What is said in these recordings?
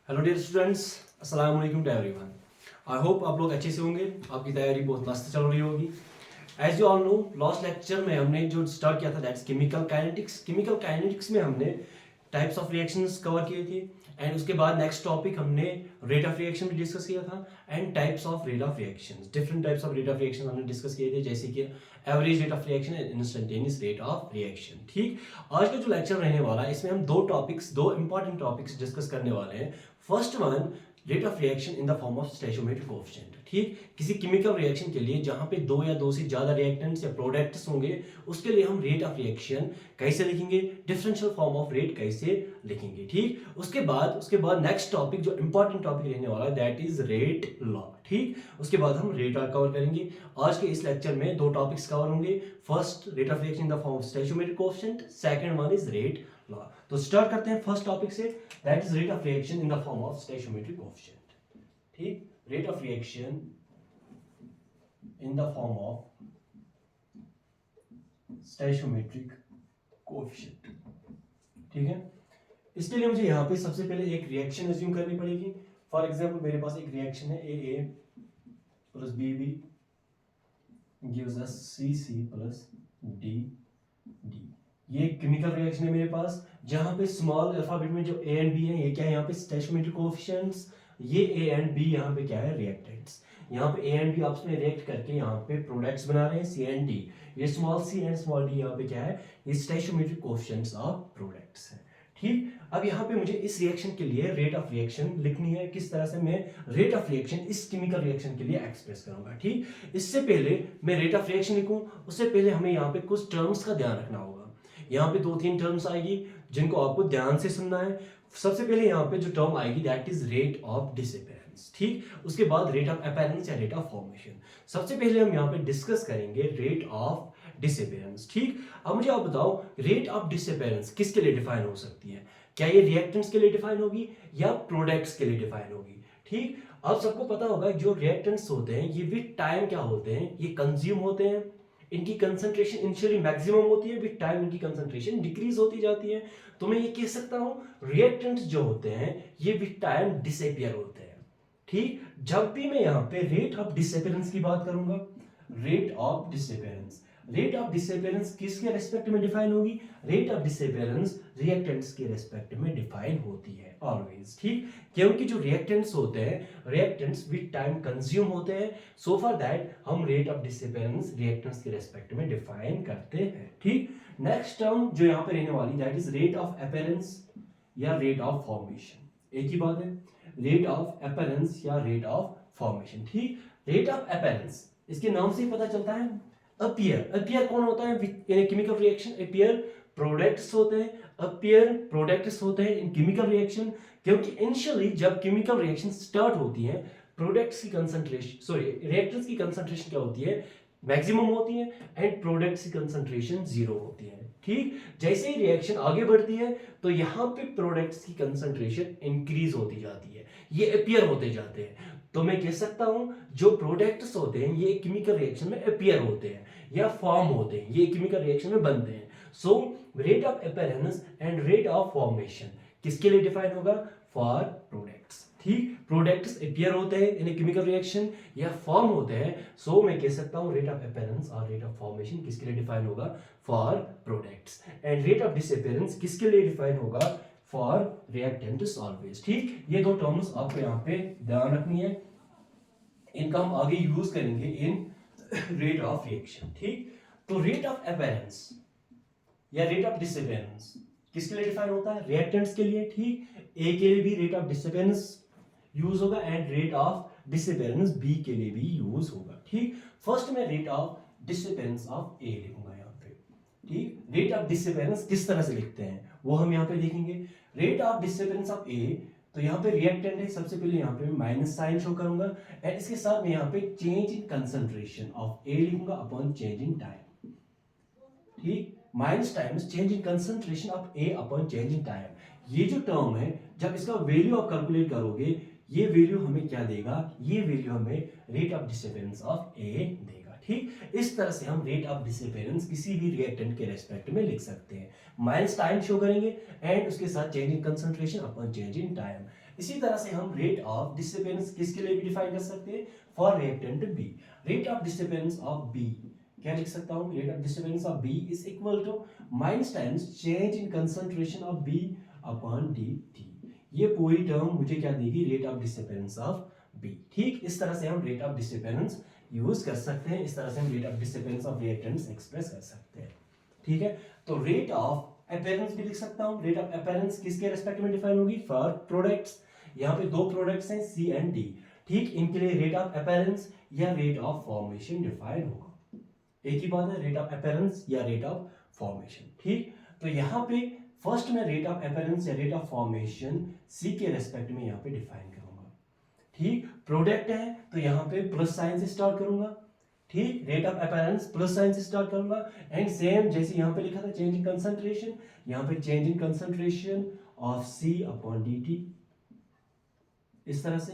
Hello dear students, अस्सलाम वालेकुम to everyone. I hope आप लोग अच्छे से होंगे, आपकी तैयारी बहुत मस्त चल रही होगी। As you all know, last lecture में हमने जो स्टार्ट किया था that's chemical kinetics. Chemical kinetics में हमने टाइप्स ऑफ रिएक्शंस कवर किए थे एंड उसके बाद नेक्स्ट टॉपिक हमने रेट ऑफ रिएक्शन भी डिस्कस किया था and types of rate of reactions. Different types of rate of reaction हमने डिस्कस किए थे, जैसे कि average rate of reaction and instantaneous rate of reaction. ठीक, आज का जो लेक्चर रहने वाला है इसमें हम दो इंपॉर्टेंट टॉपिक्स डिस्कस करने वाले हैं। First one, rate of reaction in the form of stoichiometric coefficient. ठीक, किसी केमिकल रिएक्शन के लिए जहां पे दो या दो से ज्यादा रिएक्टेंट्स या प्रोडक्ट्स होंगे उसके लिए हम रेट ऑफ रिएक्शन कैसे लिखेंगे, डिफरेंशियल फॉर्म ऑफ रेट कैसे लिखेंगे। ठीक, उसके बाद नेक्स्ट टॉपिक जो इंपॉर्टेंट टॉपिक रहने वाला है दैट इज रेट लॉ। ठीक, उसके बाद हम रेट कवर करेंगे। आज के इस लेक्चर में दो टॉपिक्स कवर होंगे। First, rate of reaction in the form of stoichiometric coefficient, second one is rate law. तो स्टार्ट करते हैं फर्स्ट टॉपिक से, that is rate of reaction in the form of stoichiometric coefficient. ठीक, rate of reaction in the form of stoichiometric coefficient. ठीक है, इसके लिए मुझे यहां पे सबसे पहले एक रिएक्शन अज्यूम करनी पड़ेगी। फॉर एग्जांपल मेरे पास एक रिएक्शन है A plus B gives us C plus D. ये केमिकल रिएक्शन है मेरे पास, जहां पे स्मॉल अल्फाबेट में जो ए एंड बी है ये क्या है, यहाँ पे स्टोइचियोमेट्रिक कोएफिशिएंट्स। ये ए एंड बी यहाँ पे क्या है, रिएक्टेंट्स। यहाँ पे ए एंड बी आपस में रिएक्ट करके यहाँ पे प्रोडक्ट्स बना रहे हैं सी एंड डी। ये small C and small D यहाँ पे क्या है, ये स्टोइचियोमेट्रिक कोएफिशिएंट्स ऑफ प्रोडक्ट्स है। ठीक, अब यहाँ पे मुझे इस रिएक्शन के लिए रेट ऑफ रिएक्शन लिखनी है। किस तरह से मैं रेट ऑफ रिएक्शन इस केमिकल रिएक्शन के लिए एक्सप्रेस करूंगा। ठीक, इससे पहले मैं रेट ऑफ रिएक्शन लिखूं उससे पहले हमें यहाँ पे कुछ टर्म्स का ध्यान रखना होगा। यहाँ पे दो तीन टर्म्स आएगी जिनको आपको ध्यान से सुनना है। सबसे पहले यहाँ पे जो टर्म आएगी that is rate of disappearance. ठीक, उसके बाद रेट ऑफ अपीयरेंस या रेट ऑफ फॉर्मेशन। सबसे पहले हम यहाँ पे डिस्कस करेंगे रेट ऑफ डिसअपियरेंस। ठीक, अब मुझे आप बताओ रेट ऑफ डिसअपियरेंस किसके लिए डिफाइन हो सकती है? क्या ये रिएक्टेंट्स के लिए डिफाइन होगी या प्रोडक्ट्स के लिए डिफाइन होगी? ठीक, अब सबको पता होगा जो रिएक्टेंट्स होते हैं ये विद टाइम क्या होते हैं, ये कंज्यूम होते हैं। इनकी कंसंट्रेशन इनिशियली मैक्सिमम होती है, विद टाइम इनकी कंसंट्रेशन डिक्रीज होती जाती है। तो मैं ये कह सकता हूं रिएक्टेंट्स जो होते हैं ये विद टाइम डिसअपियर होते हैं। ठीक, जब भी मैं यहां पे रेट ऑफ डिसअपियरेंस की बात करूंगा, रेट ऑफ डिसअपियरेंस किसके रेस्पेक्ट में डिफाइन होगी? रेट ऑफ डिसअपियरेंस रिएक्टेंट्स के रेस्पेक्ट में डिफाइन होती है ऑलवेज। ठीक, क्योंकि जो रिएक्टेंट्स होते हैं रिएक्टेंट्स विद टाइम कंज्यूम होते हैं, सो फॉर दैट हम रेट ऑफ डिसअपियरेंस रिएक्टेंट्स के रेस्पेक्ट में डिफाइन करते हैं। ठीक, नेक्स्ट टर्म जो यहां पे रहने वाली that is rate of appearance या रेट ऑफ फॉर्मेशन। एक ही बात है, रेट ऑफ अपीयरेंस या रेट ऑफ फॉर्मेशन। ठीक, रेट ऑफ अपीयरेंस इसके नाम से ही पता चलता है अपीयर कौन होता है इन केमिकल रिएक्शन? अपीयर प्रोडक्ट्स होते हैं, अपीयर प्रोडक्ट्स होते हैं इन केमिकल रिएक्शन। क्योंकि इनिशियली जब केमिकल रिएक्शन स्टार्ट होती है प्रोडक्ट्स की कंसंट्रेशन रिएक्टेंट्स की कंसंट्रेशन क्या होती है, मैक्सिमम होती है एंड प्रोडक्ट्स की कंसंट्रेशन जीरो होती है। ठीक, जैसे ही रिएक्शन आगे बढ़ती है तो यहाँ पे प्रोडक्ट्स की कंसंट्रेशन इंक्रीज होती जाती है, ये अपीयर होते जाते हैं। तो मैं कह सकता हूं जो प्रोडक्ट्स होते हैं ये केमिकल रिएक्शन में अपीयर होते हैं या फॉर्म होते हैं, ये केमिकल रिएक्शन में बनते हैं। So rate of appearance and rate of formation किसके लिए डिफाइन होगा? For products. ठीक, प्रोडक्ट्स अपीयर होते हैं इन केमिकल रिएक्शन या फॉर्म होते हैं। सो मैं कह सकता हूं रेट ऑफ अपीयरेंस और रेट ऑफ फॉर्मेशन किसके लिए डिफाइन होगा? For products. And rate of disappearance किसके लिए डिफाइन होगा? For reactants always. ठीक, ये दो टर्म्स आपको यहाँ पे ध्यान रखनी है, इनका हम आगे यूज करेंगे इन रेट ऑफ रिएक्शन। ठीक, तो रेट ऑफ अपीयरेंस या रेट ऑफ डिसअपियरेंस किसके लिए डिफाइन होता है? रिएक्टेंट्स के लिए। ठीक, ए के लिए भी रेट ऑफ डिसअपियरेंस यूज होगा and rate of disappearance B के लिए भी यूज होगा। ठीक, फर्स्ट में rate of disappearance of A लिखूंगा यहाँ पे। ठीक, रेट ऑफ डिसअपियरेंस किस तरह से लिखते हैं वो हम यहाँ पे देखेंगे। रेट ऑफ डिसअपियरेंस ऑफ ए, तो यहाँ पे रिएक्टेंट है, सबसे पहले यहाँ पे माइनस साइन शो करूंगा एंड इसके साथ में यहाँ पे change in concentration of A लिखूंगा अपॉन चेंज इन टाइम। ठीक, minus times change in concentration of A upon change in time. ये जो टर्म है जब इसका वैल्यू आप कैलकुलेट करोगे ये वैल्यू हमें क्या देगा? ये वैल्यू हमें रेट ऑफ डिसअपियरेंस ऑफ ए देगा। ठीक, इस तरह से हम रेट ऑफ डिसअपियरेंस किसी भी रिएक्टेंट के रेस्पेक्ट में लिख सकते हैं। माइनस टाइम शो करेंगे एंड उसके साथ change in concentration upon change in time. इसी तरह से हम रेट ऑफ डिसअपियरेंस किसके लिए भी डिफाइन कर सकते हैं, for reactant B. Rate of disappearance of B क्या लिख सकता हूं, rate of disappearance of B is equal to minus times change in concentration of B upon D T. ये पूरी टर्म मुझे क्या देगी, rate of disappearance of B. ठीक, इस तरह से हम रेट ऑफ डिसअपियरेंस यूज कर सकते हैं, इस तरह से हम rate of disappearance of reactants express कर सकते हैं। ठीक है, तो रेट ऑफ अपीयरेंस भी लिख सकता हूं। रेट ऑफ अपीयरेंस किसके रिस्पेक्ट में डिफाइन होगी, फॉर प्रोडक्ट्स। यहाँ पे दो प्रोडक्ट्स हैं सी एंड डी। ठीक, इनके लिए रेट ऑफ अपीयरेंस या रेट ऑफ फॉर्मेशन डिफाइन होगा। एक ही बात है, रेट ऑफ अपीयरेंस या रेट ऑफ फॉर्मेशन। ठीक, तो यहाँ पे फर्स्ट में रेट ऑफ अपीयरेंस या रेट ऑफ फॉर्मेशन सी के रेस्पेक्ट में यहाँ पे डिफाइन करूंगा। ठीक, प्रोडक्ट है तो यहाँ पे प्लस साइन से स्टार्ट करूंगा। ठीक, rate of appearance plus sign से स्टार्ट करूंगा। एंड सेम जैसे यहाँ पे लिखा था चेंज इन कंसंट्रेशन, यहाँ पे change in concentration of C upon D T, इस तरह से।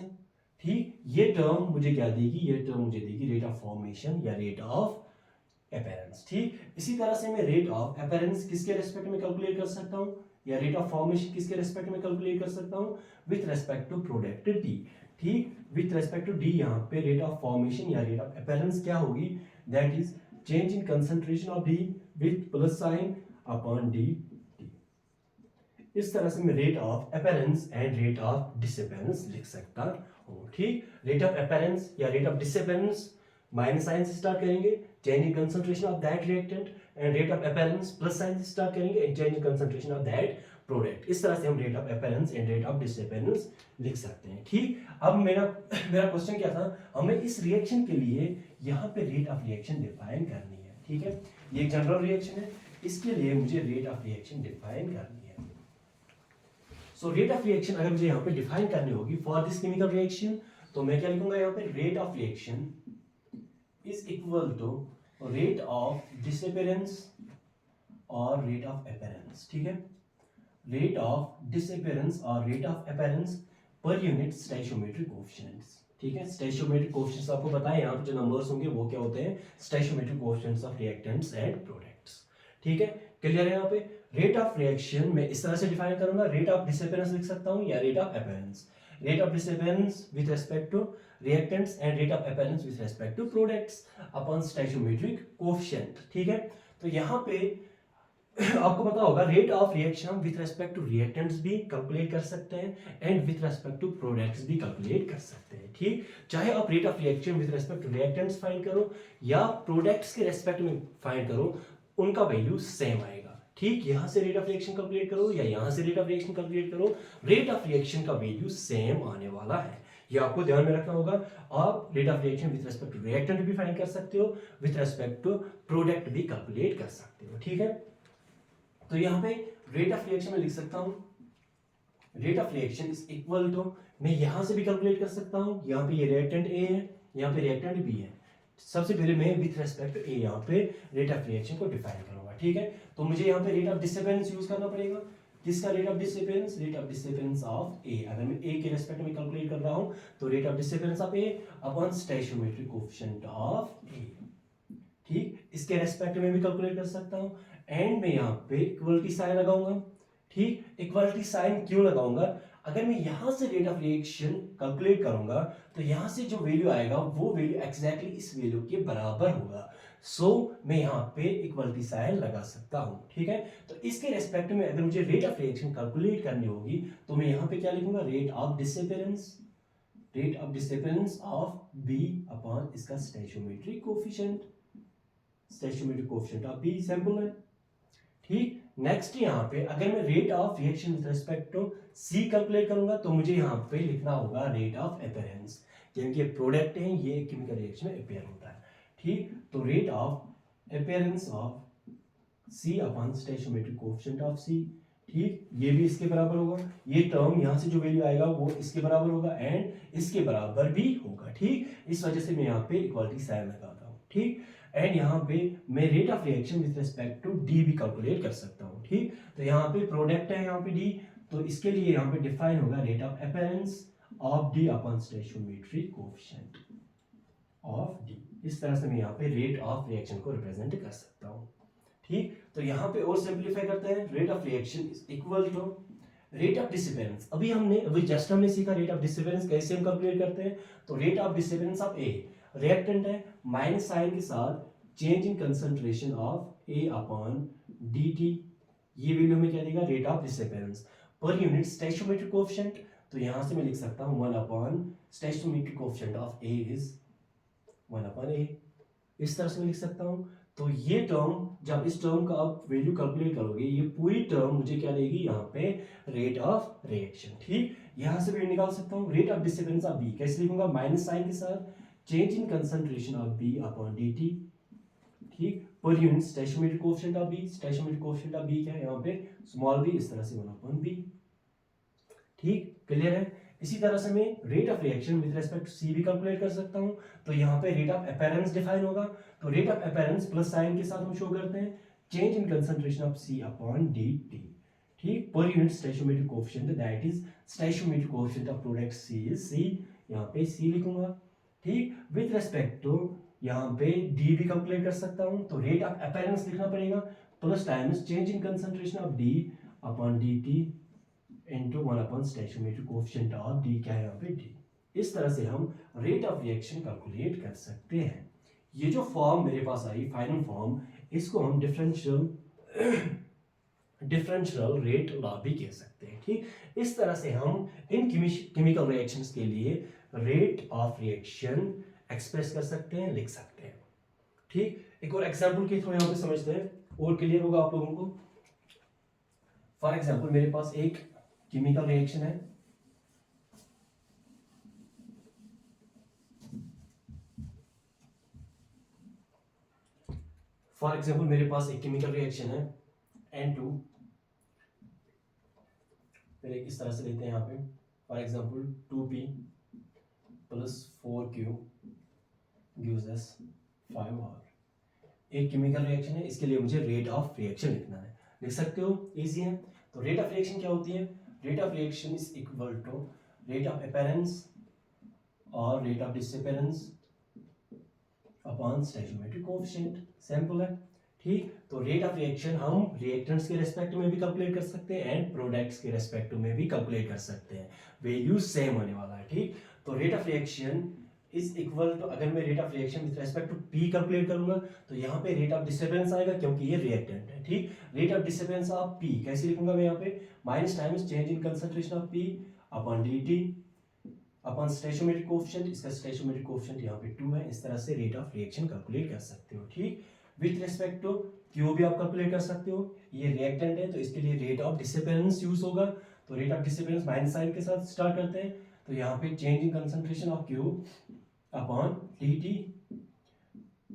ठीक, ये टर्म मुझे क्या देगी, ये टर्म मुझे देगी रेट ऑफ फॉर्मेशन या रेट ऑफ अपीयरेंस। ठीक, इसी तरह से मैं रेट ऑफ अपीयरेंस किसके रेस्पेक्ट में कैलकुलेट कर सकता हूं, या रेट ऑफ फॉर्मेशन किसके रेस्पेक्ट में कैलकुलेट कर सकता हूं, with respect to product D. ठीक, विथ रेस्पेक्ट टू डी यहाँ पे रेट ऑफ फॉर्मेशन या रेट ऑफ अपीयरेंस क्या होगी, that is change in concentration of D with plus sign upon D T. इस तरह से मैं rate of appearance and rate of disappearance लिख सकता हूँ। ठीक, रेट ऑफ अपीयरेंस या rate of disappearance minus sign से स्टार्ट करेंगे, change in concentration of that reactant, and rate of appearance plus sign से स्टार्ट करेंगे and change in concentration of that product. इस तरह से हम rate of appearance and rate of disappearance लिख सकते हैं। ठीक, अब मेरा क्वेश्चन क्या था, हमें इस रिएक्शन के लिए यहाँ पे रेट ऑफ रिएक्शन डिफाइन करनी है। ठीक है, ये एक जनरल रिएक्शन है, इसके लिए मुझे रेट ऑफ रिएक्शन डिफाइन करनी है। सो रेट ऑफ रिएक्शन अगर मुझे यहाँ पे डिफाइन करनी होगी फॉर दिस केमिकल रिएक्शन, तो मैं क्या लिखूंगा यहाँ पे, rate of reaction is equal to rate of disappearance और rate of appearance। ठीक है, rate of disappearance और rate of appearance per unit stoichiometric coefficients। ठीक है, stoichiometric coefficients आपको पता है, यहाँ पे जो नंबर्स होंगे वो क्या होते हैं, stoichiometric coefficients of reactants and products। ठीक है, क्लियर है। यहाँ पे रेट ऑफ रिएक्शन मैं इस तरह से डिफाइन करूंगा, रेट ऑफ डिसअपियरेंस लिख सकता हूँ या rate of appearance. Rate of disappearance with respect to reactants and rate of appearance with respect to products upon stoichiometric coefficient। ठीक है, तो यहाँ पे आपको पता होगा रेट ऑफ रिएक्शन हम विथ रेस्पेक्ट टू रिएक्टेंट्स भी कैलकुलेट कर सकते हैं and with respect to products भी कैलकुलेट कर सकते हैं। ठीक, चाहे आप rate of reaction with respect to reactants find करो या प्रोडक्ट्स के रेस्पेक्ट में फाइंड करो, उनका वैल्यू सेम आएगा। ठीक, यहां से रेट ऑफ रिएक्शन कैलकुलेट करो या यहां से रेट ऑफ रिएक्शन कैलकुलेट करो, रेट ऑफ रिएक्शन का वैल्यू सेम आने वाला है। ये आपको ध्यान में रखना होगा। आप rate of reaction with respect to reactant भी फाइंड कर सकते हो, विथ रेस्पेक्ट टू प्रोडक्ट भी कैलकुलेट कर सकते हो। ठीक है, तो यहाँ पे रेट ऑफ रिएक्शन में लिख सकता हूं, rate of reaction is equal to, मैं यहां से भी कैलकुलेट कर सकता हूं, यहाँ पे ये रिएक्टेंट ए है, यहाँ पे रिएक्टेंट बी है। सबसे पहले मैं विथ रेस्पेक्ट टू ए यहाँ पे रेट ऑफ रिएक्शन को डिफाइन करूंगा। ठीक है, तो मुझे यहाँ पे रेट ऑफ डिसअपियरेंस यूज करना पड़ेगा। किसका rate of disappearance, rate of disappearance of A. अगर मैं ए के रेस्पेक्ट में कैलकुलेट कर रहा हूं तो rate of disappearance of A upon stoichiometric coefficient of A. ठीक, इसके रेस्पेक्ट में भी कैलकुलेट कर सकता हूं एंड मैं यहाँ पे इक्वलिटी साइन लगाऊंगा। ठीक, इक्वलिटी साइन क्यों लगाऊंगा, अगर मैं यहां से रेट ऑफ रिएक्शन कैलकुलेट करूंगा तो यहां से जो वैल्यू आएगा वो वैल्यू एग्जैक्टली इस वैल्यू के बराबर होगा। सो मैं यहाँ पे इक्वलिटी साइन लगा सकता हूं। ठीक है, तो इसके रेस्पेक्ट में अगर मुझे रेट ऑफ रिएक्शन कैलकुलेट करनी होगी तो मैं यहाँ पे क्या लिखूंगा, rate of disappearance, rate of disappearance of B upon इसका stoichiometric coefficient, stoichiometric coefficient of B simple है। ठीक, नेक्स्ट यहाँ पे अगर मैं rate of reaction with respect to C calculate करूंगा तो मुझे यहाँ पे लिखना होगा रेट ऑफ अपीयरेंस, क्योंकि ये प्रोडक्ट है, ये केमिकल रिएक्शन में अपीयर होता है। ठीक, तो rate of appearance of C upon stoichiometric coefficient of C. ठीक, ये भी इसके बराबर होगा, ये टर्म यहाँ से जो वैल्यू आएगा वो इसके बराबर होगा एंड इसके बराबर भी होगा। ठीक, इस वजह से मैं यहाँ पे इक्वलिटी साइन लगाता हूँ। ठीक, एंड यहाँ पे मैं rate of reaction with respect to D भी कैलकुलेट कर सकता हूँ। ठीक, तो यहाँ पे प्रोडक्ट है यहाँ पे डी, तो इसके लिए यहाँ पे डिफाइन होगा rate of appearance of D upon stoichiometric coefficient of D. इस तरह से मैं यहाँ पे रेट ऑफ रिएक्शन को रिप्रेजेंट कर सकता हूँ। ठीक, तो यहाँ पे और सिंपलीफाई करते हैं, rate of reaction is equal to rate of disappearance, अभी जस्ट हमने सीखा रेट ऑफ डिसअपियरेंस कैसे हम कैलकुलेट करते हैं। तो rate of disappearance of A, reactant है, माइनस साइन के साथ change in concentration of A upon D T, ये वैल्यू हमें क्या देगा, rate of disappearance. Per unit stoichiometric coefficient, तो यहां से मैं लिख सकता हूं 1 upon stoichiometric coefficient of A is 1 upon A, इस तरह से मैं लिख सकता हूं। तो ये टर्म, जब इस टर्म का आप वैल्यू कैलकुलेट करोगे, ये पूरी टर्म मुझे क्या देगी यहाँ पे, रेट ऑफ रिएक्शन। ठीक, यहां से मैं निकाल सकता हूँ rate of disappearance of B, कैसे लिखूंगा, माइनस साइन के साथ change in concentration of B upon D T. ठीक, per unit stoichiometric coefficient of B, stoichiometric coefficient of B क्या है यहाँ पे, स्मॉल बी, इस तरह से 1 अपॉन बी। ठीक, क्लियर है। इसी तरह से मैं rate of reaction with respect to C भी कैलकुलेट कर सकता हूं। तो यहाँ पे रेट ऑफ अपीयरेंस डिफाइन होगा, तो rate of appearance plus sign के साथ हम शो करते हैं change in concentration of C upon D T. ठीक, per unit stoichiometric coefficient, that is stoichiometric coefficient of product C is C, यहाँ पे सी लिखूंगा। ठीक, विद रिस्पेक्ट टू यहाँ पे डी भी कैलकुलेट कर सकता हूं, तो रेट ऑफ अपीयरेंस लिखना पड़ेगा plus times change in concentration of D upon D T into 1 upon stoichiometric coefficient of D, क्या है यहाँ पे, डी। इस तरह से हम रेट ऑफ रिएक्शन कैलकुलेट कर सकते हैं। ये जो फॉर्म मेरे पास आई, फाइनल फॉर्म, इसको हम डिफरेंशियल रेट लॉ भी कह सकते हैं। ठीक, इस तरह से हम इन केमिकल रिएक्शंस के लिए रेट ऑफ रिएक्शन एक्सप्रेस कर सकते हैं, लिख सकते हैं। ठीक, एक और एग्जांपल के थ्रू यहाँ पे समझते हैं और क्लियर होगा आप लोगों को। फॉर एग्जांपल मेरे पास एक केमिकल रिएक्शन है, फॉर एग्जांपल मेरे पास एक केमिकल रिएक्शन है N2, पहले इस तरह से लेते हैं यहाँ पे, for example 2p plus 4q gives us 5r। एक केमिकल रिएक्शन है, इसके लिए मुझे रेट ऑफ रिएक्शन लिखना है, लिख सकते हो, इजी है। तो रेट ऑफ रिएक्शन क्या होती है, rate of reaction is equal to rate of appearance और rate of disappearance upon stoichiometric coefficient, simple है। ठीक, तो रेट ऑफ रिएक्शन हम रिएक्टेंट्स के रेस्पेक्ट में भी कैलकुलेट कर सकते हैं एंड प्रोडक्ट्स के रेस्पेक्ट में भी कैलकुलेट कर सकते हैं, वैल्यू सेम होने वाला है। ठीक, तो rate of reaction is equal to, अगर मैं rate of reaction with respect to P calculate करूंगा तो यहाँ पे रेट ऑफ डिसअपीयरेंस आएगा क्योंकि ये रिएक्टेंट है। ठीक, rate of disappearance of P कैसे लिखूंगा मैं यहाँ पे, minus times change in concentration of P upon D T upon stoichiometric coefficient, इसका स्टोइचियोमेट्रिक कोएफिशिएंट यहाँ पे 2 है। इस तरह से रेट ऑफ रिएक्शन कैलकुलेट कर सकते हो। ठीक, विथ रिस्पेक्ट टू क्यू भी आप कैलकुलेट कर सकते हो, ये रिएक्टेंट है तो इसके लिए रेट ऑफ डिसअपीयरेंस यूज होगा। तो rate of disappearance minus sign के साथ स्टार्ट करते हैं, तो यहाँ पे change in concentration of Q upon D T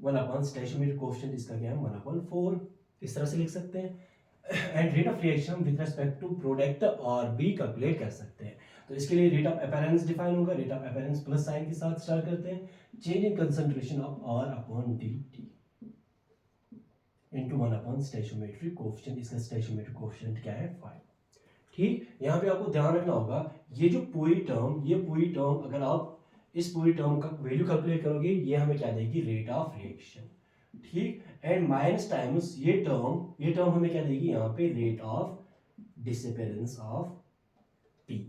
1 upon stoichiometric coefficient, इसका क्या है 1 अपॉन 4, इस तरह से लिख सकते हैं। And rate of reaction with respect to product और भी कैलकुलेट कर सकते हैं। तो इसके लिए रेट ऑफ अपीयरेंस डिफाइन होगा, rate of appearance plus sign के साथ स्टार्ट करते हैं, change in concentration of R upon dt into 1 upon stoichiometric coefficient, इसका स्टोइचियोमेट्रिक कोएफिशिएंट क्या है 5। ठीक, यहाँ पे आपको ध्यान रखना होगा, ये जो पूरी टर्म अगर आप इस पूरी टर्म का वैल्यू कैलकुलेट करोगे, ये हमें क्या देगी, रेट ऑफ रिएक्शन। ठीक, एंड माइनस टाइम्स ये टर्म हमें क्या देगी यहाँ पे, rate of disappearance of P।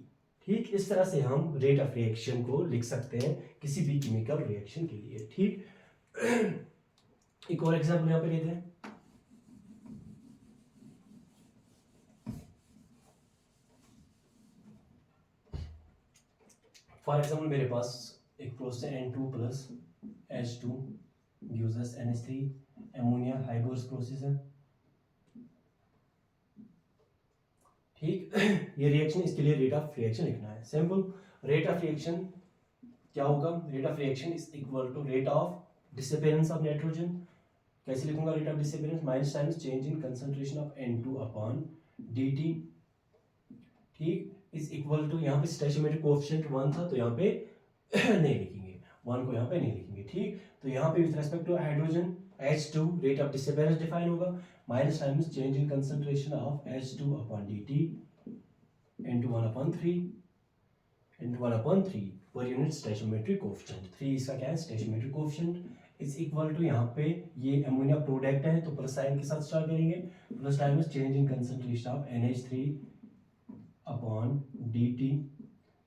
ठीक, इस तरह से हम रेट ऑफ रिएक्शन को लिख सकते हैं किसी भी केमिकल रिएक्शन के लिए। ठीक, एक और एग्जांपल यहाँ पे लेते हैं, फॉर एग्जांपल मेरे पास एक प्रोसेस है N2 plus H2 gives us NH3, ammonia hybrid process है। ठीक, ये रिएक्शन, इसके लिए रेट ऑफ रिएक्शन लिखना है, सिंपल। रेट ऑफ रिएक्शन क्या होगा, rate of reaction is equal to rate of disappearance of nitrogen, कैसे लिखूंगा, rate of disappearance minus times change in concentration of N2 upon dt। ठीक, is equal to, यहाँ पे स्टोइचियोमेट्रिक coefficient 1 था तो यहाँ पे नहीं लिखेंगे, 1 को यहाँ पे नहीं लिखेंगे। ठीक, तो यहाँ पे with respect to hydrogen H2 rate of disappearance define होगा, minus times change in concentration of H2 upon dt into 1 upon 3 per unit stoichiometric coefficient. 3 इसका क्या है, stoichiometric coefficient is equal to, यहाँ पे ये अमोनिया प्रोडक्ट है तो plus sign के साथ स्टार्ट करेंगे, plus times change in concentration of NH3 upon dt।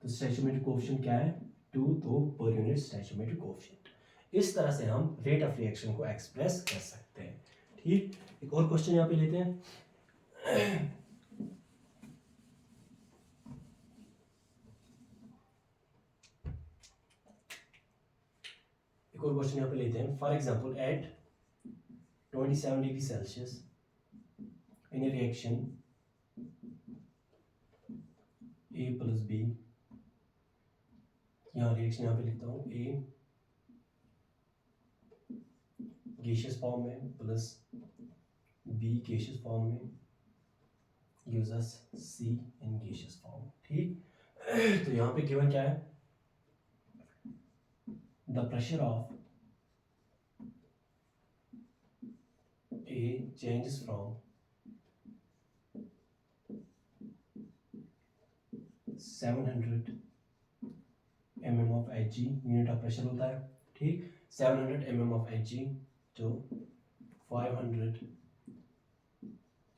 तो स्टोइचियोमेट्रिक कोएफिशिएंट क्या है 2, तो पर यूनिट स्टोइचियोमेट्रिक कोएफिशिएंट। इस तरह से हम रेट ऑफ रिएक्शन को एक्सप्रेस कर सकते हैं। ठीक, एक और क्वेश्चन यहाँ पे लेते हैं। एक और क्वेश्चन यहाँ पे लेते हैं। For example at 27 degree Celsius in a reaction A plus B, यहाँ रिएक्शन यहाँ पे लिखता हूँ A गैसियस फॉर्म में प्लस B गैसियस फॉर्म में gives us C in gaseous form। ठीक, तो यहाँ पे गिवन क्या है, the pressure of A changes from 700 mm of Hg, unit of pressure होता है। ठीक, 700 mm of Hg to 500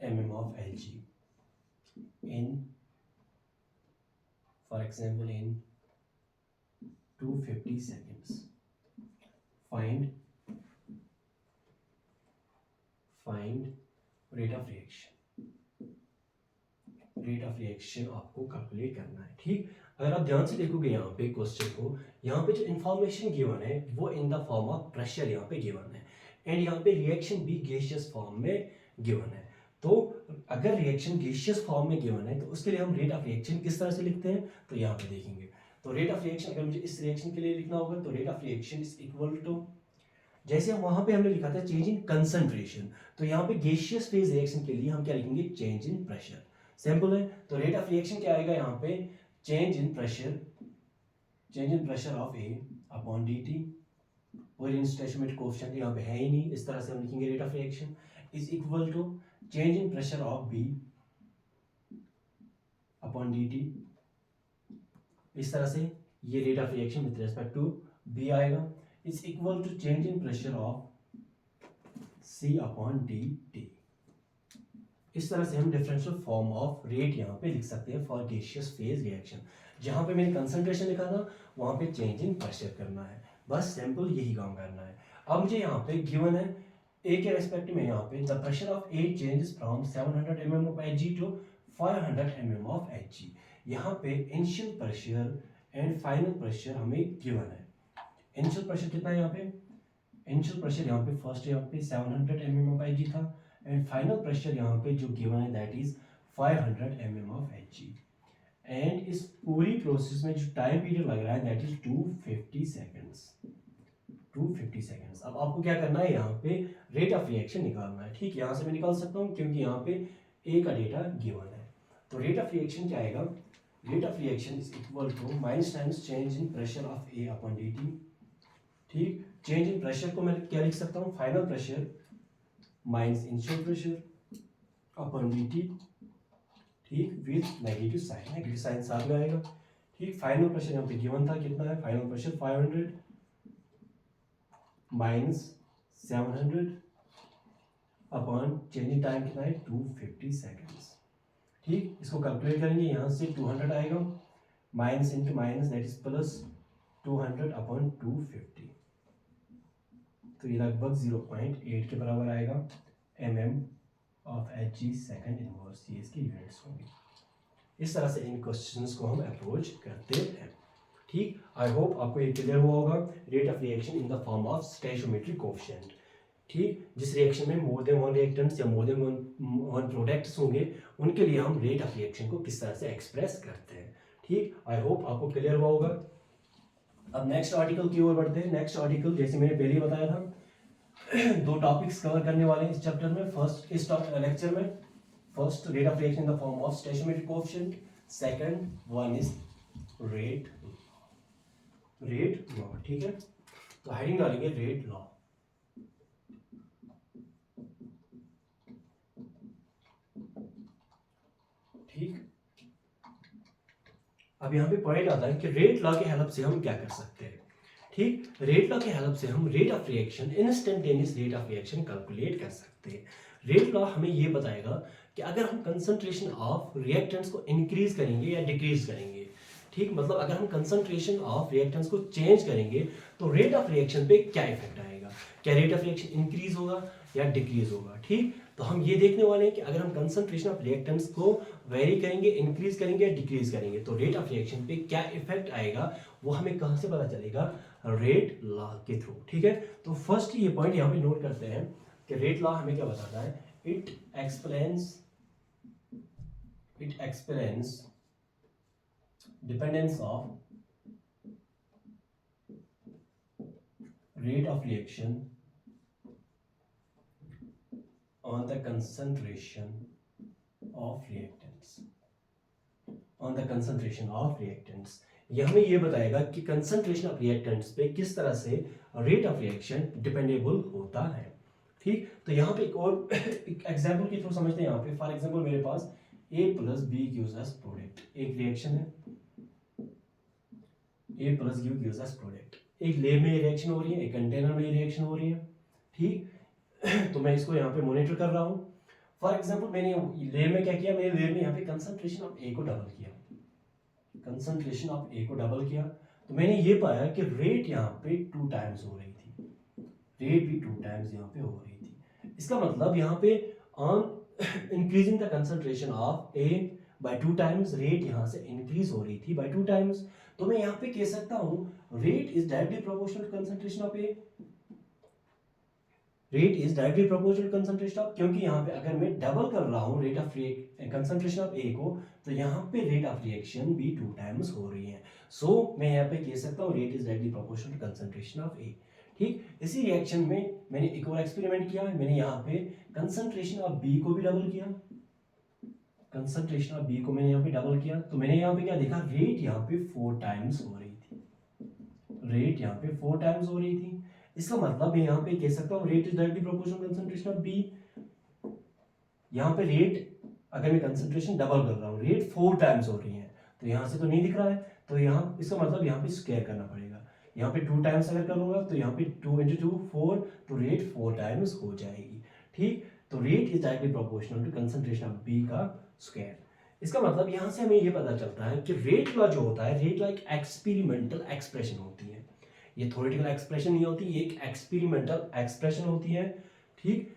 mm of Hg in, for example, in 250 seconds। Find rate of reaction। Rate of reaction आपको calculate करना है। ठीक, अगर आप ध्यान से देखोगे यहाँ पे क्वेश्चन को, यहाँ पे जो इंफॉर्मेशन गिवन है वो इन द फॉर्म ऑफ प्रेशर यहाँ पे गिवन है, एंड यहाँ पे रिएक्शन भी गैसियस फॉर्म में गिवन है। तो अगर रिएक्शन गैसियस फॉर्म में गिवन है तो उसके लिए हम रेट ऑफ रिएक्शन किस तरह से लिखते हैं, तो यहाँ पे देखेंगे। तो रेट ऑफ रिएक्शन अगर मुझे इस रिएक्शन के लिए लिखना होगा तो rate of reaction is equal to, जैसे हम वहां पे हमने लिखा था चेंज इन कंसंट्रेशन, तो यहाँ पे गैसियस फेज रिएक्शन के लिए हम क्या लिखेंगे, चेंज इन प्रेशर। सिंपल है। तो रेट ऑफ रिएक्शन क्या आएगा यहाँ पे, change in pressure of A upon dt, और इन स्टोइचियोमेट्रिक कोएफिशिएंट यहाँ पे है ही नहीं, इस तरह से हम लिखेंगे rate of reaction is equal to change in pressure of B upon dt। इस तरह से ये rate of reaction with respect to B आएगा, is equal to change in pressure of C upon dt। इस तरह से हम डिफरेंशियल फॉर्म ऑफ रेट यहाँ पे लिख सकते हैं फॉर गैसियस फेज रिएक्शन। जहाँ पे मैंने कंसंट्रेशन लिखा था वहाँ पे चेंज इन प्रेशर करना है, बस सिंपल यही काम करना है। अब मुझे यहाँ पे गिवन है A के रेस्पेक्ट में, यहाँ पे the pressure of A changes from 700 mm of Hg to 500 mm of Hg। यहाँ पे initial pressure and final pressure हमें गिवन है। इनिशियल प्रेशर कितना है यहाँ पे, इनिशियल प्रेशर यहाँ पे फर्स्ट यहाँ पे 700 mm ऑफ Hg था, एंड फाइनल प्रेशर यहाँ पे जो गिवन है that is 500 mm of Hg। And इस पूरी प्रोसेस में जो टाइम पीरियड लग रहा है दैट इज 250 सेकेंड्स। 250 सेकेंड्स। अब आपको क्या करना है, यहाँ पे रेट ऑफ रिएक्शन निकालना है। ठीक, यहाँ से मैं निकाल सकता हूँ क्योंकि यहाँ पे A का डेटा गिवन है। तो रेट ऑफ रिएक्शन क्या आएगा, rate of reaction is equal to minus times change in pressure of A upon dt। ठीक, चेंज इन प्रेशर को मैं क्या लिख सकता हूँ, final pressure minus initial pressure upon dt। ठीक, विद नेगेटिव साइन साथ में आएगा। ठीक, फाइनल प्रेशर यहाँ पे गिवन था कितना है, final pressure 500 minus 700 upon changing time कितना है 250 सेकेंड्स। ठीक, इसको कैलकुलेट करेंगे, यहाँ से 200 आएगा, minus into minus that is plus 200 upon 250, तो ये लगभग 0.8 के बराबर आएगा mm of Hg second inverse, ये इसकी यूनिट्स होंगी। इस तरह से इन क्वेश्चंस को हम अप्रोच करते हैं। ठीक, आई होप आपको ये क्लियर हुआ होगा। Rate of reaction in the form of stoichiometric coefficient. ठीक, जिस रिएक्शन में मोर देन वन रिएक्टेंट्स या मोर देन वन प्रोडक्ट्स होंगे उनके लिए हम रेट ऑफ रिएक्शन को किस तरह से एक्सप्रेस करते हैं। ठीक, आई होप आपको क्लियर हुआ होगा। अब नेक्स्ट आर्टिकल की ओर बढ़ते हैं। नेक्स्ट आर्टिकल जैसे मैंने पहले ही बताया था, दो टॉपिक्स कवर करने वाले हैं इस चैप्टर में। फर्स्ट, इस लेक्चर में first rate of reaction in the form of stoichiometric coefficient, second one is rate law. ठीक है, तो हेडिंग डालेंगे रेट लॉ। ठीक, अब यहाँ पे पॉइंट आता है कि रेट लॉ के हेल्प से हम क्या कर सकते हैं। ठीक, रेट लॉ के हेल्प से हम rate of reaction, instantaneous rate of reaction calculate कर सकते हैं। रेट लॉ हमें ये बताएगा कि अगर हम कंसंट्रेशन ऑफ रिएक्टेंट्स को इंक्रीज करेंगे या डिक्रीज करेंगे, ठीक, मतलब अगर हम कंसंट्रेशन ऑफ रिएक्टेंट्स को चेंज करेंगे तो रेट ऑफ रिएक्शन पे क्या इफेक्ट आएगा, क्या रेट ऑफ रिएक्शन इंक्रीज होगा या डिक्रीज होगा। ठीक, तो हम ये देखने वाले हैं कि अगर हम कंसंट्रेशन ऑफ रिएक्टेंट्स को वेरी करेंगे, इंक्रीज करेंगे या डिक्रीज करेंगे तो रेट ऑफ रिएक्शन पे क्या इफेक्ट आएगा, वो हमें कहां से पता चलेगा, रेट लॉ के थ्रू। ठीक है, तो फर्स्ट ये पॉइंट यहाँ पे नोट करते हैं कि रेट लॉ हमें क्या बताता है, it explains dependence of rate of reaction on the concentration of reactants, ये हमें ये बताएगा कि कंसंट्रेशन ऑफ रिएक्टेंट्स पे किस तरह से रेट ऑफ रिएक्शन डिपेंडेबल होता है। ठीक, तो यहाँ पे एक और एग्जांपल के थ्रू समझते हैं। यहाँ पे फॉर एग्जांपल मेरे पास A plus B gives us product, एक रिएक्शन है, A plus U gives us product. एक लैब में रिएक्शन हो रही है, एक कंटेनर में रिएक्शन हो रही है। ठीक, तो मैं इसको यहाँ पे मॉनिटर कर रहा हूँ। फॉर एग्जांपल मैंने लैब में क्या किया, मैंने लैब में यहाँ पे कंसंट्रेशन ऑफ A को डबल किया, तो मैंने ये पाया कि रेट यहाँ पे 2 टाइम्स हो रही थी, रेट भी 2 टाइम्स यहाँ पे हो रही थी। इसका मतलब यहाँ पे on increasing the concentration of A by 2 times, rate यहाँ से इंक्रीज हो रही थी बाय 2 टाइम्स। तो मैं यहाँ पे कह सकता हूँ rate is directly proportional to concentration of A, rate is directly proportional to concentration of, क्योंकि यहाँ पे अगर मैं डबल कर रहा हूँ rate of concentration of A को, तो यहाँ पे रेट ऑफ रिएक्शन भी 2 टाइम्स हो रही है। सो मैं यहाँ पे कह सकता हूँ rate is directly proportional to concentration of A। ठीक, इसी रिएक्शन में मैंने एक और एक्सपेरिमेंट किया, मैंने यहाँ पे कंसंट्रेशन ऑफ B को भी डबल किया, कंसंट्रेशन ऑफ B को मैंने यहाँ पे डबल किया, तो मैंने यहाँ पे क्या देखा, रेट यहाँ पे 4 टाइम्स हो रही थी, रेट यहाँ पे 4 टाइम्स हो रही थी। इसका मतलब मैं यहाँ पे कह सकता हूँ rate is directly proportional concentration of B। यहाँ पे रेट, अगर मैं कंसंट्रेशन डबल कर रहा हूँ, रेट 4 टाइम्स हो रही है, तो यहाँ से तो नहीं दिख रहा है, तो यहाँ इसका मतलब यहाँ पे स्क्वायर करना पड़ेगा। यहाँ पे 2 टाइम्स अगर करूंगा तो यहाँ पे 2 × 2 4, तो रेट 4 टाइम्स हो जाएगी। ठीक, तो rate is directly proportional to concentration of B का स्क्वायर। इसका मतलब यहाँ से हमें ये पता चलता है कि रेट लॉ जो होता है, रेट लॉ एक एक्सपेरिमेंटल एक्सप्रेशन होती है, ये थ्योरेटिकल एक्सप्रेशन नहीं होती, ये एक एक्सपेरिमेंटल एक्सप्रेशन होती है। ठीक,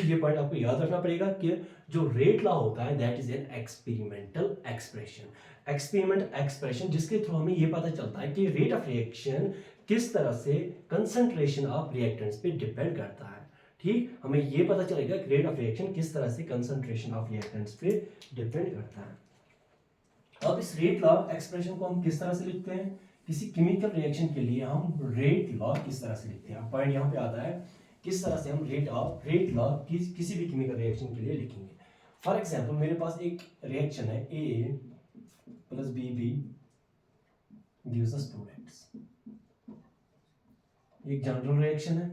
ये पॉइंट आपको याद रखना पड़ेगा कि जो रेट लॉ होता है that is an experimental expression, experiment expression जिसके थ्रू हमें ये पता चलता है कि रेट ऑफ रिएक्शन किस तरह से कंसंट्रेशन ऑफ रिएक्टेंट्स पे डिपेंड करता है। ठीक, हमें ये पता चलेगा कि रेट ऑफ रिएक्शन किस तरह से कंसंट्रेशन ऑफ रिएक्टेंट्स पे डिपेंड करता है। अब इस रेट लॉ एक्सप्रेशन को हम किस तरह से लिखते हैं, किसी केमिकल रिएक्शन के लिए हम रेट लॉ किस तरह से लिखते हैं, पॉइंट यहाँ पे आता है किस तरह से हम रेट लॉ किसी भी केमिकल रिएक्शन के लिए लिखेंगे। फॉर एग्जांपल मेरे पास एक रिएक्शन है, A plus B gives us products, एक जनरल रिएक्शन है।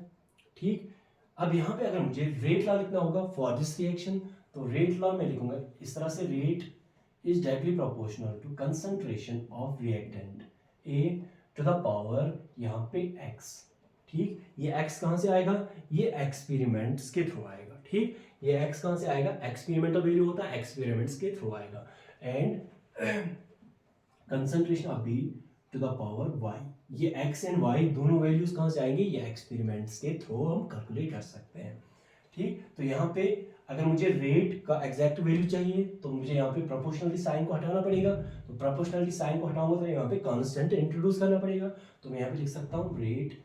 ठीक, अब यहाँ पे अगर मुझे रेट लॉ लिखना होगा फॉर दिस रिएक्शन, तो रेट लॉ में लिखूंगा इस तरह से, rate is directly proportional to concentration of reactant A to the power यहाँ पे x। ठीक, ये x कहाँ से आएगा, ये एक्सपेरिमेंट्स के थ्रू आएगा। ठीक, ये x कहाँ से आएगा, एक्सपेरिमेंटल वैल्यू होता है, एक्सपेरिमेंट्स के थ्रू आएगा। And concentration of B to the power y, ये x एंड y दोनों वैल्यूज कहाँ से आएंगे, ये एक्सपेरिमेंट्स के थ्रू हम कैलकुलेट कर सकते हैं। ठीक, तो यहाँ पे अगर मुझे रेट का एग्जैक्ट वैल्यू चाहिए तो मुझे यहाँ पे प्रोपोर्शनली साइन को हटाना पड़ेगा, तो प्रोपोर्शनली साइन को हटाऊंगा तो यहाँ पे कांस्टेंट इंट्रोड्यूस करना पड़ेगा, तो मैं यहाँ पे लिख सकता हूँ rate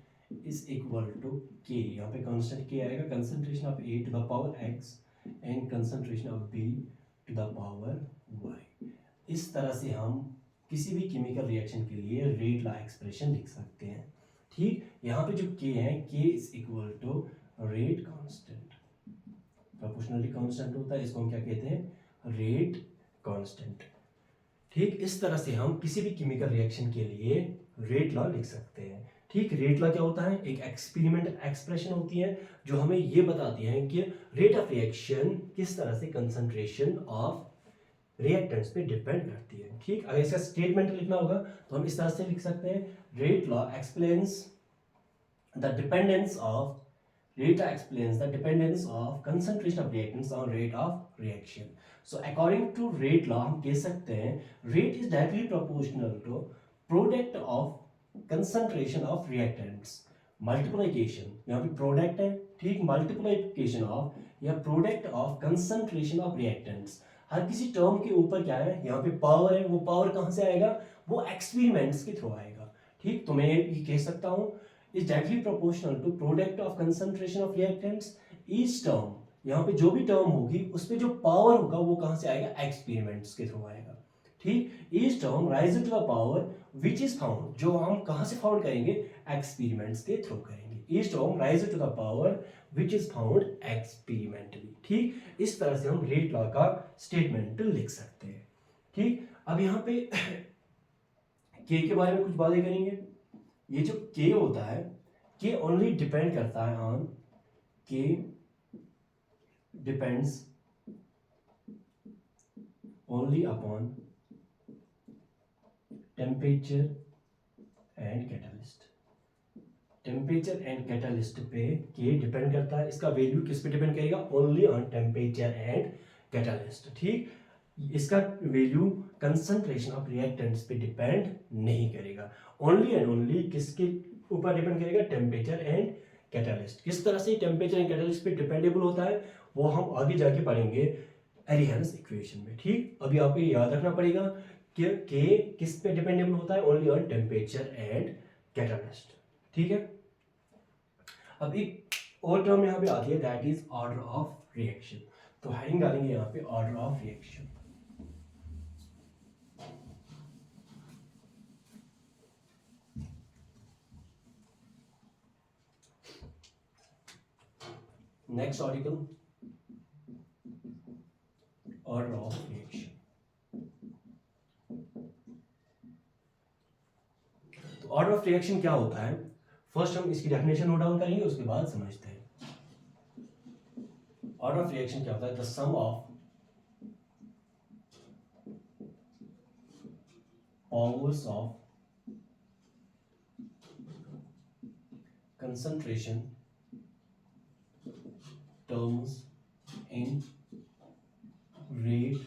is equal to k, यहाँ पे कांस्टेंट k आएगा, concentration of A to the power x and concentration of B to the power y। इस तरह से हम किसी भी केमिकल रिएक्शन के लिए रेट लॉ एक्सप्रेशन लिख सकते हैं। ठीक, यहाँ पे जो k है, k is equal to rate constant, proportionally constant होता है, इसको हम क्या कहते हैं, रेट कांस्टेंट। ठीक, इस तरह से हम किसी भी केमिकल रिएक्शन के लिए रेट लॉ लिख सकते हैं। ठीक, रेट लॉ क्या होता है, एक एक्सपेरिमेंट एक्सप्रेशन होती है जो हमें ये बताती है कि रेट ऑफ रिएक्शन किस तरह से कंसंट्रेशन ऑफ रिएक्टेंट्स पे डिपेंड करती है। ठीक, अगर इसका स्टेटमेंट लिखना होगा तो हम इस तरह से लिख सकते हैं, rate law explains the dependence of rate law explains the dependence of concentration of reactants on rate of reaction. So according to rate law हम कह सकते हैं rate is directly proportional to product of concentration of reactants. Multiplication यहाँ पे product है, ठीक, multiplication of या product of concentration of reactants. हर किसी टर्म के ऊपर क्या है, यहाँ पे पावर है, वो पावर कहाँ से आएगा, वो एक्सपेरिमेंट्स के थ्रू आएगा, ठीक। तो मैं ये कह सकता हूँ is directly proportional to product of concentration of reactants. Each term, यहाँ पे जो भी टर्म होगी उस पे जो पावर होगा वो कहाँ से आएगा, एक्सपेरिमेंट्स के थ्रू आएगा, ठीक। Each term rise to the power which is found, जो हम कहाँ से फाउंड करेंगे, एक्सपेरिमेंट्स के थ्रू करेंगे। Each term rise to the power which is found experimentally, ठीक। इस तरह से हम रेट लॉ का स्टेटमेंट लिख सकते हैं, ठीक। अब यहाँ पे के बारे में कुछ बातें करेंगे। ये जो के होता है, के ओनली डिपेंड करता है ऑन, के depends only upon temperature and catalyst. Temperature and catalyst पे के डिपेंड करता है। इसका वैल्यू किस पे डिपेंड करेगा, only on temperature and catalyst, ठीक। इसका वैल्यू कंसंट्रेशन ऑफ रिएक्टेंट्स पे डिपेंड नहीं करेगा, ओनली एंड ओनली किसके ऊपर डिपेंड करेगा, टेम्परेचर एंड कैटलिस्ट। किस तरह से टेम्परेचर एंड कैटलिस्ट पे डिपेंडेबल होता है वो हम आगे जाके पढ़ेंगे एरिहान्स इक्वेशन में, ठीक। अभी आपको याद रखना पड़ेगा कि के किस पे डिपेंडेबल होता है, only on temperature and catalyst, ठीक है। अब एक और टर्म यहाँ पे आती है, that is order of reaction. तो हेडिंग डालेंगे यहाँ पे order of reaction. Next article, order of reaction. तो ऑर्डर ऑफ रिएक्शन क्या होता है, फर्स्ट हम इसकी डेफिनेशन नोट डाउन करेंगे, उसके बाद समझते हैं। ऑर्डर ऑफ रिएक्शन क्या होता है, the sum of powers of concentration terms in rate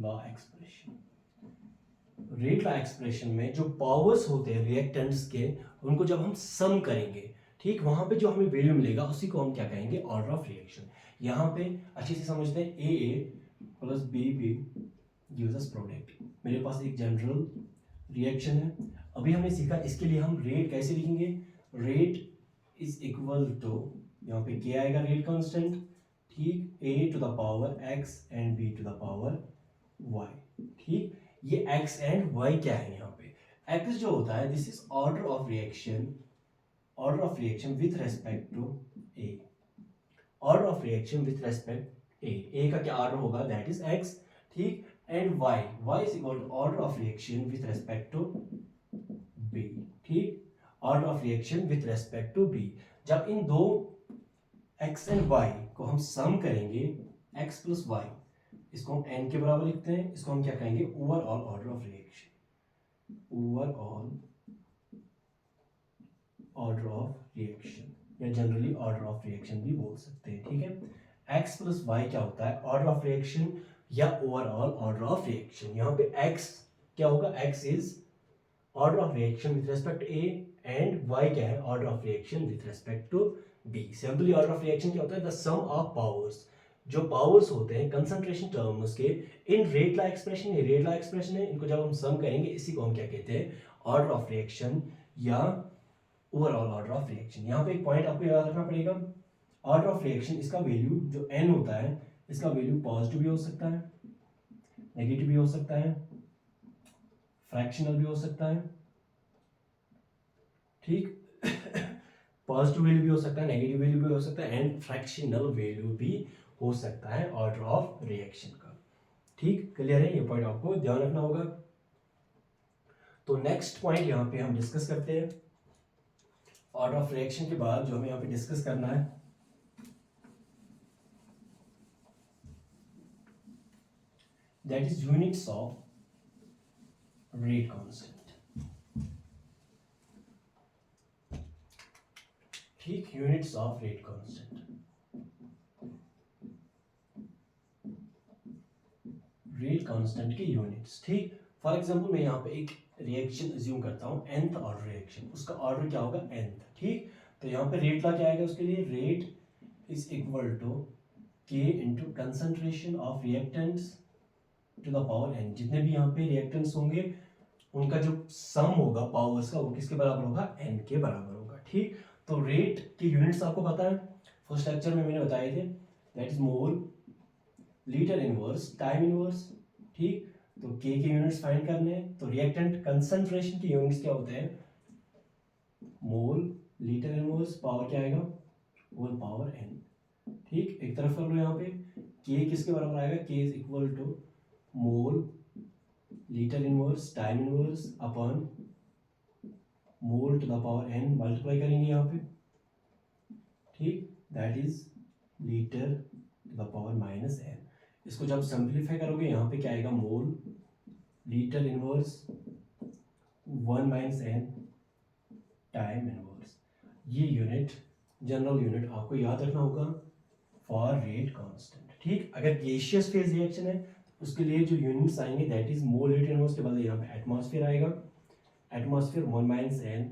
law expression। Rate law expression में जो पावर्स होते हैं रिएक्टेंट्स के, उनको जब हम सम करेंगे, ठीक, वहां पे जो हमें वैल्यू मिलेगा उसी को हम क्या कहेंगे, ऑर्डर ऑफ रिएक्शन। यहाँ पे अच्छे से समझते हैं, A plus B gives us product. मेरे पास एक जनरल रिएक्शन है, अभी हमने सीखा इसके लिए हम रेट कैसे लिखेंगे, रेट इज इक्वल टू, यहाँ पे के आएगा रेट कांस्टेंट, ठीक, A to the power X and B to the power Y, ठीक। ये x एंड y क्या है, यहाँ पे x जो होता है this is order of reaction, order of reaction with respect to a, order of reaction with respect a का क्या ऑर्डर होगा, दैट इज x, ठीक। And y is equal to order of reaction with respect to b, ठीक, order of reaction with respect to b। जब इन दो x and y को हम सम करेंगे, x प्लस वाई, इसको हम n के बराबर लिखते हैं, इसको हम क्या कहेंगे, overall order of reaction, overall order of reaction, या जनरली ऑर्डर ऑफ रिएक्शन भी बोल सकते हैं, ठीक है। x प्लस वाई क्या होता है, ऑर्डर ऑफ रिएक्शन या ओवरऑल ऑर्डर ऑफ रिएक्शन। यहाँ पे x क्या होगा, x is order of reaction with respect a and y क्या है, order of reaction with respect to b। Simply order of reaction क्या होता है, द सम ऑफ पावर्स, जो पावर्स होते हैं कंसंट्रेशन टर्म्स के इन रेट लॉ एक्सप्रेशन, ये रेट लॉ एक्सप्रेशन है, इनको जब हम सम करेंगे इसी को हम क्या कहते हैं, ऑर्डर ऑफ रिएक्शन या ओवरऑल ऑर्डर ऑफ रिएक्शन। यहाँ पे एक पॉइंट आपको याद रखना पड़ेगा, ऑर्डर ऑफ रिएक्शन, इसका वैल्यू जो n होता है, इसका वैल्यू पॉजिटिव भी हो सकता है, नेगेटिव भी हो सकता है, फ्रैक्शनल भी हो सकता है, ठीक। पॉजिटिव वैल्यू भी हो सकता है, नेगेटिव वैल्यू भी हो सकता है एंड फ्रैक्शनल वैल्यू भी हो सकता है ऑर्डर ऑफ रिएक्शन का, ठीक। क्लियर है, ये पॉइंट आपको ध्यान रखना होगा। तो नेक्स्ट पॉइंट यहाँ पे हम डिस्कस करते हैं, ऑर्डर ऑफ रिएक्शन के बाद जो हमें यहाँ पे डिस्कस करना है, that is units of rate constant, ठीक, units of rate constant, rate constant के यूनिट्स। ठीक, फॉर एग्जांपल मैं यहाँ पे एक रिएक्शन अज्यूम करता हूँ, nth ऑर्डर रिएक्शन, उसका ऑर्डर क्या होगा nth। ठीक, तो यहाँ पे रेट ला क्या आएगा उसके लिए, rate is equal to k into concentration of reactants to the power n। जितने भी यहाँ पे रिएक्टेंट्स होंगे उनका जो सम होगा पावर्स का वो किसके बराबर होगा, n के बराबर होगा। ठीक, तो रेट के यूनिट्स आपको पता है, फर्स्ट लेक्चर में मैंने बताए थे, that is mole, litre inverse, time inverse. ठीक, तो k के यूनिट्स फाइंड करने हैं, तो रिएक्टेंट कंसंट्रेशन के यूनिट्स क्या होते हैं, मोल, लीटर इनवर्स, पावर क्या आएगा, होल पावर n। ठीक, एक तरफ कर लो, यहाँ पे k किसके बराबर आएगा, k is equal to mole, litre inverse, time inverse upon mole to the power n, multiply करेंगे यहाँ पे। ठीक, that is litre to the power minus n। इसको जब सिंप्लीफाई करोगे यहाँ पे क्या आएगा, mole, litre inverse 1 minus n, time inverse. ये यूनिट, जनरल यूनिट आपको याद रखना होगा फॉर रेट कांस्टेंट। ठीक, अगर गैसियस फेज रिएक्शन है उसके लिए जो यूनिट्स आएंगे that is mole, litre inverse के बदले यहाँ पे एटमॉस्फेयर आएगा, atmosphere 1 minus n,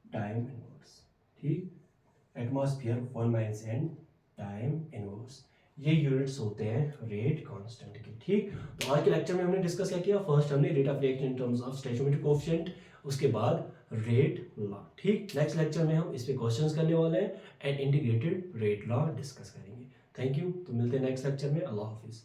time inverse. ठीक, atmosphere 1 minus n, time inverse. ये यूनिट्स होते हैं रेट कांस्टेंट के। ठीक, तो आज के लेक्चर में हमने डिस्कस क्या किया, फर्स्ट हमने rate of reaction in terms of stoichiometric coefficient, उसके बाद रेट लॉ। ठीक, नेक्स्ट लेक्चर में हम इस पे क्वेश्चंस करने वाले हैं and integrated rate law discuss करेंगे। थैंक यू, तो मिलते हैं नेक्स्ट लेक्चर में। अल्लाह हाफिज़।